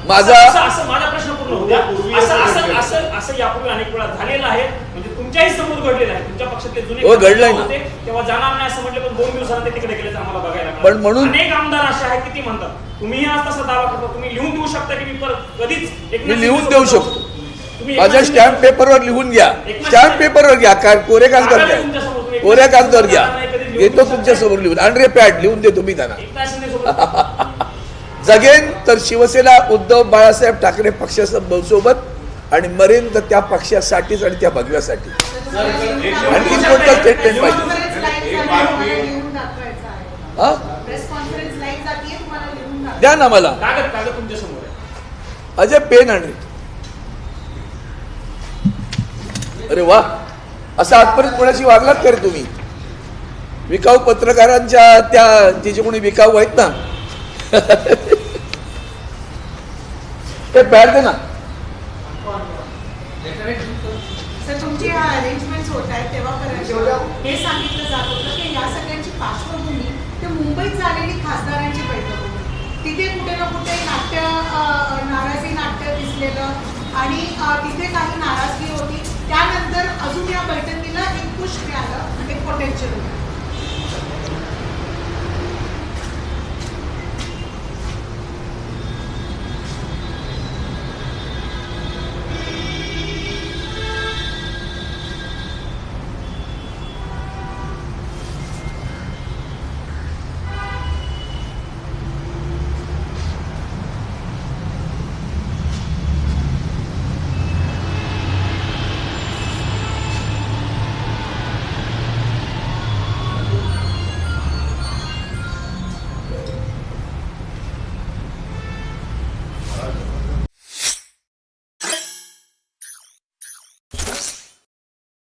माझा माझा प्रश्न पूर्ण होऊ द्या. असं यापूर्वी अनेक वेळा झालेलं आहे, म्हणजे तुमच्याही समोर घडलेलं आहे. तुमच्या पक्षातले जुने घडलंय ना, होते तेव्हा जाणार नाही असं म्हटलं, पण 2 दिवसानंतर तिकडे गेले आम्हाला बघायला. पण म्हणून अनेक आमदार असे आहेत की ती म्हणतात, तुम्ही आज तसा दावा करता, तुम्ही लिहून देऊ शकता की मी कधीच मी लिहून देऊ शकतो. माझ्या स्टॅम्प पेपरवर लिहून घ्या, स्टॅम्प पेपरवर घ्या, कोऱ्या कागदावर घ्या, कोऱ्या कागदावर घ्या, येतो तुमच्या समोर लिहून. आणि पॅड लिहून देतो मी त्यांना. जगेन तर शिवसेना उद्धव बाळासाहेब ठाकरे पक्षासोबत आणि मरेन तर त्या पक्षासाठीच आणि त्या भगव्यासाठी. आणखी कोणता स्टेटमेंट पाहिजे? द्या ना मला. अजय पेन आणि अरे वा, असं आजपर्यंत कोणाशी वागलात का रे तुम्ही? विकाऊ पत्रकारांच्या त्या जे कोणी विकाऊ आहेत ना ते पॅड दे ना. तुमचे अरेंजमेंट्स होत आहेत तेव्हापर्यंत हे सांगितलं जात होतं की या सगळ्यांची पार्श्वभूमी ते मुंबईत झालेली खासदारांची बैठक होती. तिथे कुठे ना कुठे नाराजी नाट्य दिसलेलं आणि तिथे काही नाराजगी होती. त्यानंतर अजून या बैठकीला एक पुश मिळालं, एक पोटेन्शियल होतं.